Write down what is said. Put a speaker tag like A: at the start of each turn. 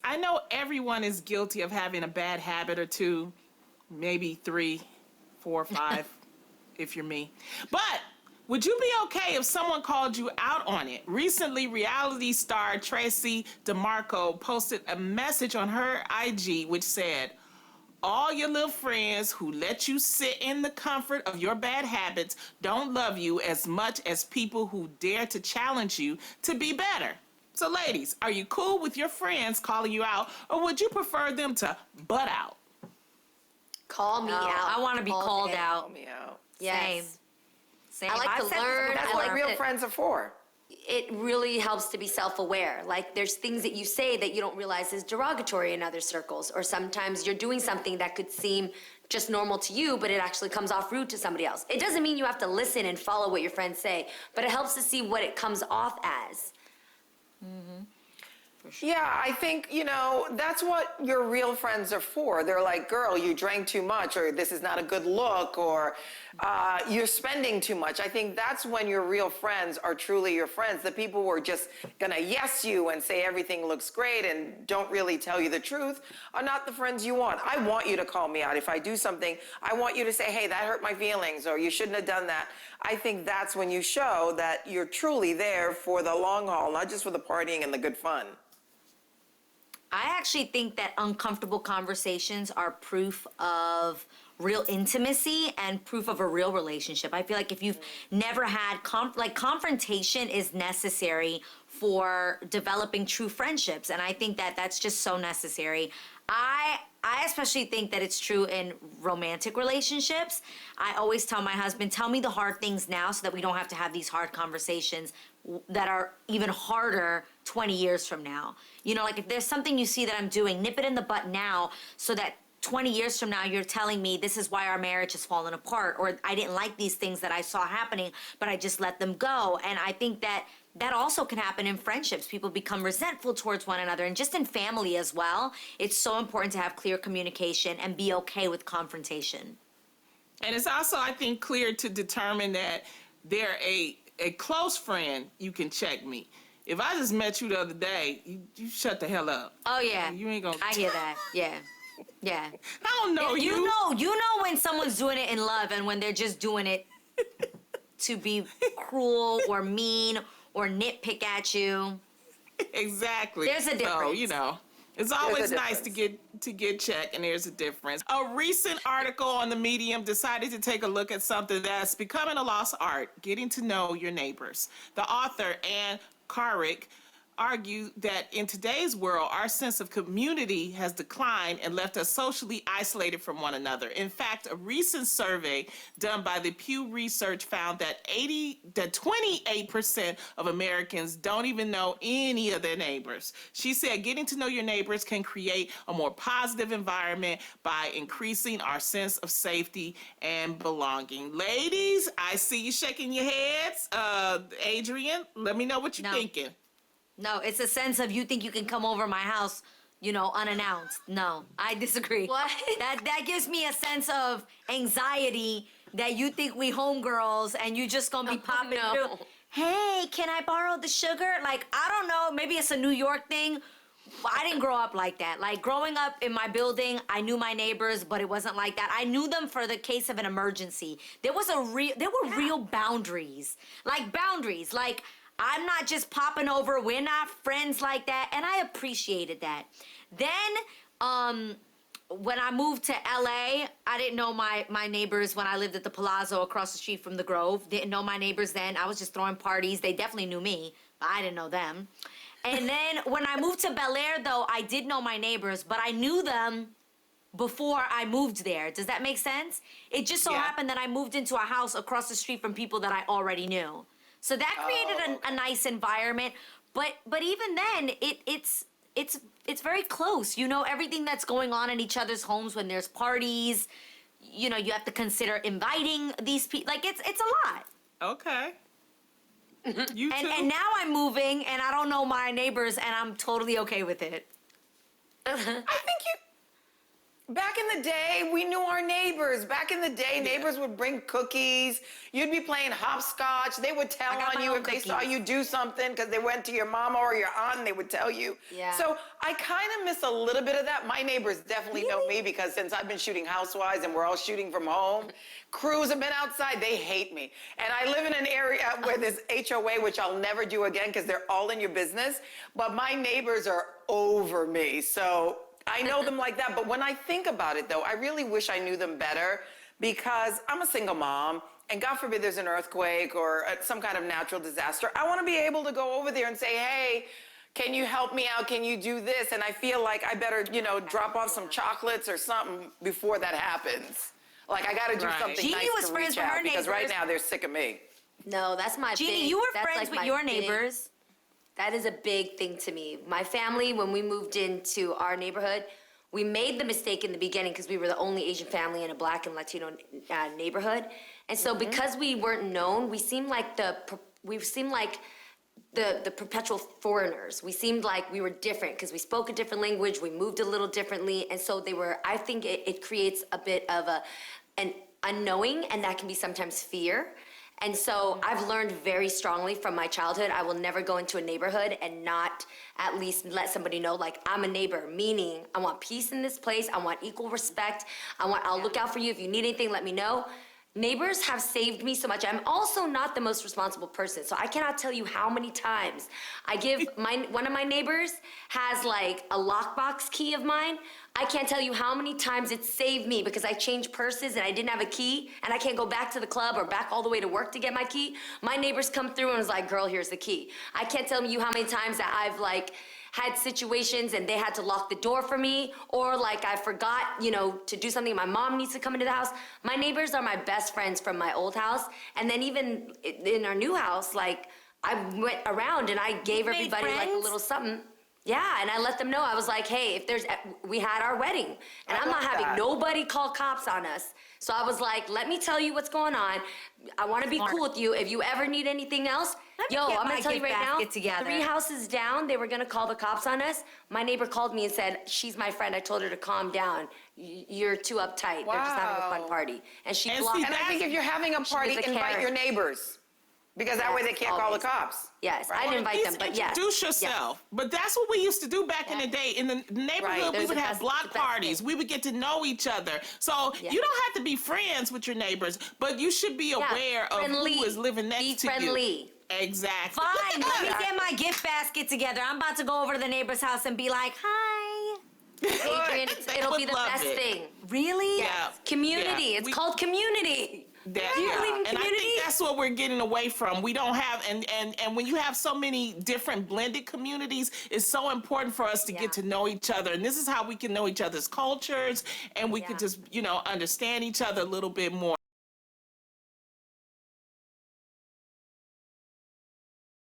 A: I know everyone is guilty of having a bad habit or two, maybe 3, 4, 5, if you're me. But would you be okay if someone called you out on it? Recently, reality star Tracy DeMarco posted a message on her IG which said, all your little friends who let you sit in the comfort of your bad habits don't love you as much as people who dare to challenge you to be better. So ladies, are you cool with your friends calling you out, or would you prefer them to butt out?
B: Call me out.
C: I want to be called out.
D: Call me out.
B: Yes.
C: Same.
B: I like to learn.
D: That's
B: I
D: what
B: like
D: real
B: to-
D: friends are for.
B: It really helps to be self-aware. Like there's things that you say that you don't realize is derogatory in other circles, or sometimes you're doing something that could seem just normal to you, but it actually comes off rude to somebody else. It doesn't mean you have to listen and follow what your friends say, but it helps to see what it comes off as.
D: Yeah, I think, that's what your real friends are for. They're like, girl, you drank too much, or this is not a good look, or you're spending too much. I think that's when your real friends are truly your friends. The people who are just going to yes you and say everything looks great and don't really tell you the truth are not the friends you want. I want you to call me out. If I do something, I want you to say, hey, that hurt my feelings, or you shouldn't have done that. I think that's when you show that you're truly there for the long haul, not just for the partying and the good fun.
C: I actually think that uncomfortable conversations are proof of real intimacy and proof of a real relationship. I feel like if you've never had confrontation is necessary for developing true friendships, and I think that that's just so necessary. I especially think that it's true in romantic relationships. I always tell my husband, tell me the hard things now so that we don't have to have these hard conversations that are even harder 20 years from now. Like if there's something you see that I'm doing, nip it in the butt now so that 20 years from now you're telling me this is why our marriage has fallen apart, or I didn't like these things that I saw happening, but I just let them go. And I think that also can happen in friendships. People become resentful towards one another, and just in family as well. It's so important to have clear communication and be okay with confrontation.
A: And it's also, I think, clear to determine that they're a close friend. You can check me. If I just met you the other day, you shut the hell up.
C: Oh yeah,
A: You ain't gonna.
C: I hear that. Yeah.
A: I don't know you.
C: You know when someone's doing it in love and when they're just doing it to be cruel or mean or nitpick at you.
A: Exactly.
C: There's a difference.
A: So, it's always nice to get checked, and there's a difference. A recent article on the Medium decided to take a look at something that's becoming a lost art, getting to know your neighbors. The author, Anne Carrick, argue that in today's world, our sense of community has declined and left us socially isolated from one another. In fact, a recent survey done by the Pew Research found that 28% of Americans don't even know any of their neighbors. She said getting to know your neighbors can create a more positive environment by increasing our sense of safety and belonging. Ladies, I see you shaking your heads. Adrian, let me know what you're thinking.
C: No, it's a sense of you think you can come over my house, unannounced. No, I disagree.
B: What?
C: That gives me a sense of anxiety that you think we homegirls and you just gonna be popping through. Hey, can I borrow the sugar? Like, I don't know, maybe it's a New York thing. I didn't grow up like that. Like, growing up in my building, I knew my neighbors, but it wasn't like that. I knew them for the case of an emergency. There were real boundaries. Like, I'm not just popping over. We're not friends like that. And I appreciated that. Then, when I moved to LA, I didn't know my neighbors when I lived at the Palazzo across the street from the Grove. Didn't know my neighbors then. I was just throwing parties. They definitely knew me, but I didn't know them. And then when I moved to Bel Air, though, I did know my neighbors, but I knew them before I moved there. Does that make sense? It just so happened that I moved into a house across the street from people that I already knew. So that created a nice environment, but even then, it's very close. You know everything that's going on in each other's homes when there's parties. You have to consider inviting these people. Like it's a lot.
A: Okay. You too.
C: And now I'm moving, and I don't know my neighbors, and I'm totally okay with it.
D: Back in the day, we knew our neighbors. Back in the day, neighbors would bring cookies. You'd be playing hopscotch. They would tell
C: got
D: on
C: my
D: you
C: own
D: if they saw
C: cookies.
D: you do something because they went to your mama or your aunt and they would tell you.
B: Yeah.
D: So I kind of miss a little bit of that. My neighbors definitely know me because since I've been shooting Housewives and we're all shooting from home, crews have been outside. They hate me. And I live in an area where there's HOA, which I'll never do again because they're all in your business. But my neighbors are over me. So I know them like that, but when I think about it though, I really wish I knew them better because I'm a single mom and God forbid there's an earthquake or some kind of natural disaster. I want to be able to go over there and say, hey, can you help me out? Can you do this? And I feel like I better, drop off some chocolates or something before that happens. Like I got to do
A: Right.
D: something
C: Jeannie
D: nice
C: was
D: to
C: friends
D: reach
C: with her
D: out because right
C: neighbors.
D: now they're sick of me.
B: No, that's my
C: Jeannie,
B: thing.
C: you were
B: That's
C: friends
B: like
C: with
B: my
C: your
B: big-
C: neighbors.
B: That is a big thing to me. My family, when we moved into our neighborhood, we made the mistake in the beginning because we were the only Asian family in a Black and Latino neighborhood, and so because we weren't known, we seemed like the perpetual foreigners. We seemed like we were different because we spoke a different language, we moved a little differently, and so they were. I think it creates a bit of an unknowing, and that can be sometimes fear. And so I've learned very strongly from my childhood, I will never go into a neighborhood and not at least let somebody know, like, I'm a neighbor, meaning I want peace in this place, I want equal respect, I'll look out for you. If you need anything, let me know. Neighbors have saved me so much. I'm also not the most responsible person, so I cannot tell you how many times I give one of my neighbors has like a lockbox key of mine. I can't tell you how many times it saved me because I changed purses and I didn't have a key and I can't go back to the club or back all the way to work to get my key. My neighbors come through and was like, girl, here's the key. I can't tell you how many times that I've like had situations and they had to lock the door for me, or like I forgot, to do something. My mom needs to come into the house. My neighbors are my best friends from my old house. And then even in our new house, like I went around and I gave
C: made
B: everybody like a
C: friends?
B: little something. Yeah, and I let them know. I was like, hey, we had our wedding, and I'm not
D: love
B: having
D: that.
B: nobody call cops on us. So I was like, let me tell you what's going on. I want to be
C: Smart.
B: cool with you. If you ever need anything else,
C: Let me
B: yo,
C: get
B: I'm
C: my
B: gonna tell you
C: gift
B: right now,
C: basket together.
B: 3 houses down, they were gonna call the cops on us. My neighbor called me and said, she's my friend. I told her to calm down. You're too uptight. They're just having a fun
D: Wow.
B: party. And she
A: And see,
B: blocked
D: And I think if you're having a
B: She
D: party,
B: was a
D: invite
B: Karen.
D: your neighbors. Because that way they
B: Yes,
D: can't call the
B: always.
D: cops.
B: Yes,
D: Right.
B: I didn't invite them,
A: Please
B: but yes.
A: introduce yourself. But that's what we used to do back in the day. In the neighborhood,
B: Right,
A: we
B: there's
A: would
B: the
A: have
B: best-
A: block
B: the best
A: parties.
B: thing.
A: We would get to know each other. So
B: Yeah.
A: you don't have to be friends with your neighbors, but you should be
B: Yeah,
A: aware of
B: friendly.
A: who is living
B: Be
A: next to
B: friendly.
A: you. Exactly.
C: Fine, let me get my gift basket together. I'm about to go over to the neighbor's house and be like, hi.
B: Adrian,
A: They
B: it'll
A: would
B: be the
A: love
B: best
A: it.
B: thing.
C: Really?
A: Yeah.
B: Community.
A: Yeah.
B: It's
A: We-
B: called community.
A: That,
B: Do you believe in
A: And I
B: community?
A: think that's what we're getting away from. We don't have, and when you have so many different blended communities, it's so important for us to
B: Yeah.
A: get to know each other. And this is how we can know each other's cultures, and we
B: Yeah.
A: could just, understand each other a little bit more.